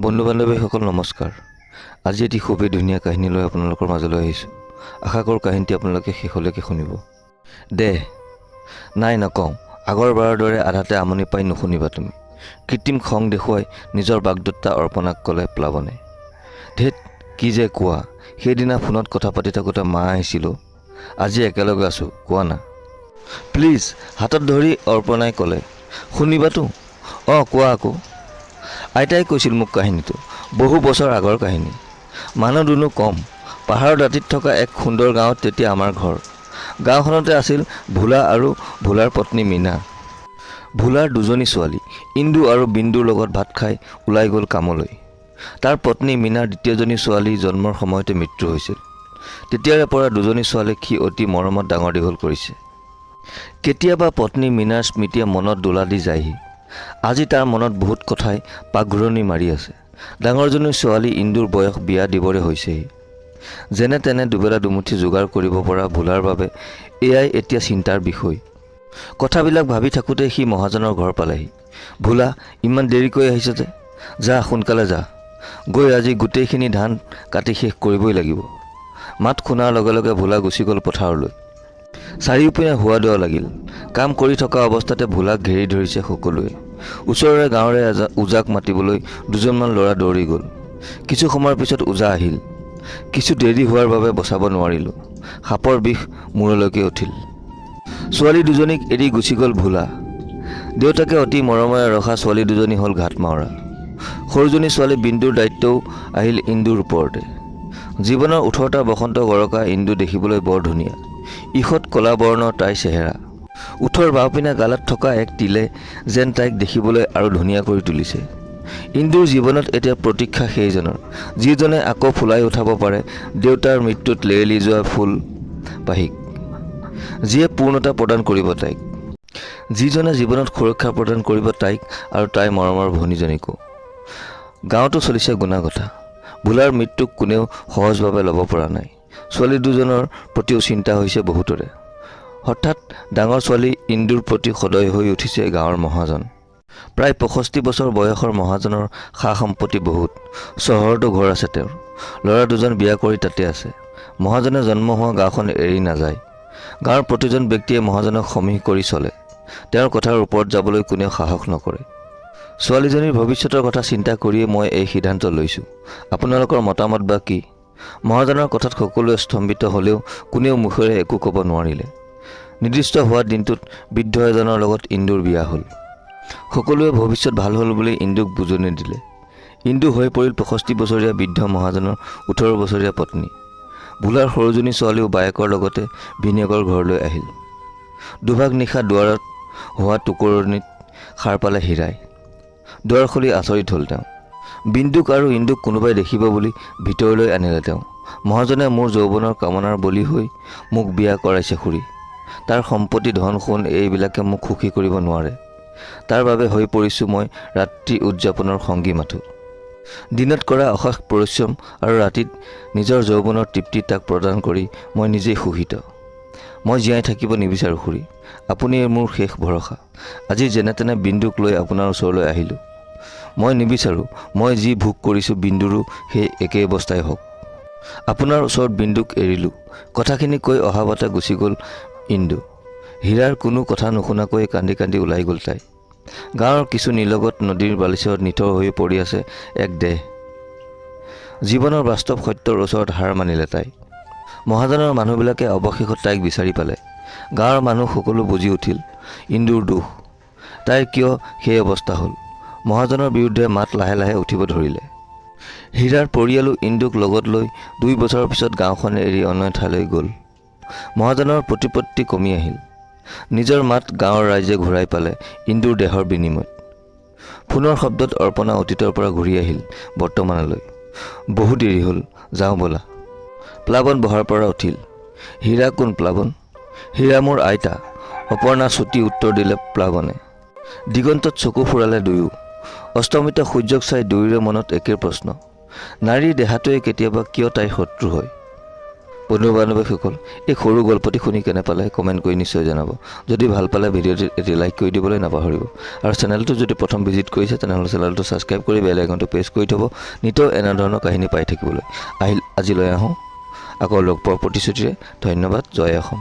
বন্ধু বান্ধৱীসকল নমস্কাৰ। আজি এটি খুবেই ধুনীয়া কাহিনী লৈ আপোনালোকৰ মাজলৈ আহিছোঁ। আশা কৰোঁ কাহিনীটি আপোনালোকে শেষলৈকে শুনিব। নাই নকওঁ, আগৰবাৰৰ দৰে আধাতে আমনি পাই নুশুনিবা তুমি। কৃত্ৰিম খং দেখুৱাই নিজৰ বাগদত্তা অৰ্পণাক ক'লে প্লাৱনে। ধেত, কি যে কোৱা, সেইদিনা ফোনত কথা পাতি থাকোঁতে মা আহিছিলোঁ। আজি একেলগে আছোঁ, কোৱা না প্লিজ, হাতত ধৰি অৰ্পণাই ক'লে। শুনিবাতো? অঁ কোৱা আকৌ। আইতাই কৈছিল মোক কাহিনীটো, বহু বছৰ আগৰ কাহিনী। মানুহ দুনুহ কম, পাহাৰৰ দাঁতিত থকা এক সুন্দৰ গাঁৱত তেতিয়া আমাৰ ঘৰ। গাঁওখনতে আছিল ভোলা আৰু ভোলাৰ পত্নী মীনা। ভোলাৰ দুজনী ছোৱালী, ইন্দু আৰু বিন্দুৰ লগত ভাত খাই ওলাই গ'ল কামলৈ। তাৰ পত্নী মীনাৰ দ্বিতীয়জনী ছোৱালী জন্মৰ সময়তে মৃত্যু হৈছিল। তেতিয়াৰে পৰা দুজনী ছোৱালীক সি অতি মৰমত ডাঙৰ দীঘল কৰিছে। কেতিয়াবা পত্নী মীনাৰ স্মৃতিয়ে মনত দোলা দি যায়হি। আজি তাৰ মনত বহুত কথাই পাকঘূৰণি মাৰি আছে। ডাঙৰজনী ছোৱালী ইন্দুৰ বয়স বিয়া দিবৰে হৈছেহি। যেনে তেনে দুবেলা দুমুঠি যোগাৰ কৰিব পৰা ভোলাৰ বাবে এয়াই এতিয়া চিন্তাৰ বিষয়। কথাবিলাক ভাবি থাকোঁতে সি মহাজনৰ ঘৰ পালেহি। ভোলা, ইমান দেৰিকৈ আহিছে যে? যা সোনকালে যা, গৈ আজি গোটেইখিনি ধান কাটি শেষ কৰিবই লাগিব। মাত শুনাৰ লগে লগে ভোলা গুচি গ'ল পথাৰলৈ। চাৰিওপিনে হোৱা দোৱা লাগিল। কাম কৰি থকা অৱস্থাতে ভোলাক ঘেৰি ধৰিছে সকলোৱে। ওচৰৰে গাঁৱৰে ওজাক মাতিবলৈ দুজনমান ল'ৰা দৌৰি গ'ল। কিছু সময়ৰ পিছত ওজা আহিল। কিছু দেৰি হোৱাৰ বাবে বচাব নোৱাৰিলোঁ। সাপৰ বিষ মূৰলৈকে উঠিল। ছোৱালী দুজনীক এৰি গুচি গ'ল ভোলা। দেউতাকে অতি মৰমেৰে ৰখা ছোৱালী দুজনী হ'ল ঘাট মাৰা। সৰুজনী ছোৱালী বিন্দুৰ দায়িত্বও আহিল ইন্দুৰ ওপৰতে। জীৱনৰ 18টা বসন্ত গৰকা ইন্দু দেখিবলৈ বৰ ধুনীয়া। ঈষৎ কলা বৰ্ণৰ তাইৰ চেহেৰা। ওঠৰ বাওঁপিনে গালত থকা এক তিলে যেন তাইক দেখিবলৈ আৰু ধুনীয়া কৰি তুলিছে। ইন্দুৰ জীৱনত এতিয়া প্ৰতীক্ষা সেইজনৰ, যিজনে আকৌ ফুলাই উঠাব পাৰে দেউতাৰ মৃত্যুত লেৰেলি যোৱা ফুল পাহিক, যিয়ে পূৰ্ণতা প্ৰদান কৰিব তাইক, যিজনে জীৱনত সুৰক্ষা প্ৰদান কৰিব তাইক আৰু তাইৰ মৰমৰ ভনীজনীকো। গাঁৱতো চলিছে গুণাগথা। ভোলাৰ মৃত্যুক কোনেও সহজভাৱে ল'ব পৰা নাই। ছোৱালী দুজনৰ প্ৰতিও চিন্তা হৈছে বহুতৰে। হঠাৎ ডাঙৰ ছোৱালী ইন্দুৰ প্ৰতি সদয় হৈ উঠিছে গাঁৱৰ মহাজন। প্ৰায় 65 বছৰ বয়সৰ মহাজনৰ সা সম্পত্তি বহুত। চহৰতো ঘৰ আছে তেওঁৰ। ল'ৰা দুজন বিয়া কৰি তাতে আছে। মহাজনে জন্ম হোৱা গাঁওখন এৰি নাযায়। গাঁৱৰ প্ৰতিজন ব্যক্তিয়ে মহাজনক সমীহ কৰি চলে। তেওঁৰ কথাৰ ওপৰত যাবলৈ কোনেও সাহস নকৰে। ছোৱালীজনীৰ ভৱিষ্যতৰ কথা চিন্তা কৰিয়ে মই এই সিদ্ধান্ত লৈছোঁ। আপোনালোকৰ মতামত বা কি? মহাজনৰ কথাত সকলোৱে স্তম্ভিত হ'লেও কোনেও মুখেৰে একো ক'ব নোৱাৰিলে। নিৰ্দিষ্ট হোৱা দিনটোত বৃদ্ধ এজনৰ লগত ইন্দুৰ বিয়া হ'ল। সকলোৱে ভৱিষ্যত ভাল হ'ল বুলি ইন্দুক বুজনি দিলে। ইন্দু হৈ পৰিল 65 বছৰীয়া বৃদ্ধ মহাজনৰ 18 বছৰীয়া পত্নী। ভোলাৰ সৰুজনী ছোৱালীও বায়েকৰ লগতে ভিনীয়েকৰ ঘৰলৈ আহিল। দুভাগ নিশা দুৱাৰত হোৱা টুকুৰণিত সাৰ পালে হীৰাই। দুৱাৰ খুলি আচৰিত হ'ল তেওঁ। বিন্দুক আৰু ইন্দুক কোনোবাই দেখিব বুলি ভিতৰলৈ আনিলে তেওঁ। মহাজনে মোৰ যৌৱনৰ কামনাৰ বলি হৈ মোক বিয়া কৰাইছে খুৰী। তাৰ সম্পত্তি ধন সোণ এইবিলাকে মোক সুখী কৰিব নোৱাৰে। তাৰ বাবে হৈ পৰিছোঁ মই ৰাত্ৰি উদযাপনৰ সংগী মাথো। দিনত কৰা অশেষ পৰিশ্ৰম আৰু ৰাতিত নিজৰ যৌৱনৰ তৃপ্তি তাক প্ৰদান কৰি মই নিজেই শোষিত। মই জীয়াই থাকিব নিবিচাৰোঁ খুৰী। আপুনি মোৰ শেষ ভৰসা। আজি যেনে তেনে বিন্দুক লৈ আপোনাৰ ওচৰলৈ আহিলোঁ। মই নিবিচাৰোঁ মই যি ভোগ কৰিছোঁ বিন্দুৰো সেই একেই অৱস্থাই হওক। আপোনাৰ ওচৰত বিন্দুক এৰিলোঁ। কথাখিনি কৈ অহাবাতে গুচি গ'ল ইন্দু। হীৰাৰ কোনো কথা নুশুনাকৈ কান্দি কান্দি ওলাই গ'ল তাই। গাঁৱৰ কিছু নিলগত নদীৰ বালিচৰত নিথৰ হৈ পৰি আছে এক দেহ। জীৱনৰ বাস্তৱ সত্যৰ ওচৰত হাৰ মানিলে তাই। মহাজনৰ মানুহবিলাকে অৱশেষত তাইক বিচাৰি পালে। গাঁৱৰ মানুহ সকলো বুজি উঠিল ইন্দুৰ দুখ। তাইৰ কিয় সেই অৱস্থা হ'ল। মহাজনৰ বিৰুদ্ধে মাত লাহে লাহে উঠিব ধৰিলে। হীৰাৰ পৰিয়ালো ইন্দুক লগত লৈ 2 বছৰৰ পিছত গাঁওখন এৰি অন্য ঠাইলৈ গ'ল। মহাজনৰ প্ৰতিপত্তি কমি আহিল। নিজৰ মাত গাঁৱৰ ৰাইজে ঘূৰাই পালে ইন্দুৰ দেহৰ বিনিময়ত। ফোনৰ শব্দত অৰ্পণা অতীতৰ পৰা ঘূৰি আহিল বৰ্তমানলৈ। বহু দেৰি হ'ল, যাওঁ ব'লা। প্লাৱন বহাৰ পৰা উঠিল। হীৰা কোন প্লাৱন? হীৰা মোৰ আইতা, অপৰ্ণা ছুটি উত্তৰ দিলে প্লাৱনে। দিগন্তত চকু ফুৰালে দুয়ো। অস্তমিত সূৰ্যক চাই দুয়োৰে মনত একে প্ৰশ্ন। নাৰীৰ দেহাটোৱে কেতিয়াবা কিয় তাইৰ শত্ৰু হয়? বন্ধু বান্ধৱীসকল এই সৰু গল্পটি শুনি কেনে পালে কমেণ্ট কৰি নিশ্চয় জনাব। যদি ভাল পালে ভিডিঅ'টি এটি লাইক কৰি দিবলৈ নাপাহৰিব। আৰু চেনেলটো যদি প্ৰথম ভিজিট কৰিছে তেনেহ'লে চেনেলটো ছাবস্ক্ৰাইব কৰি বেল আইকনটো প্ৰেছ কৰি থ'ব নিতৌ এনেধৰণৰ কাহিনী পাই থাকিবলৈ। আজিলৈ আহোঁ, আকৌ লগ পোৱাৰ প্ৰতিশ্ৰুতিৰে। ধন্যবাদ। জয় অসম।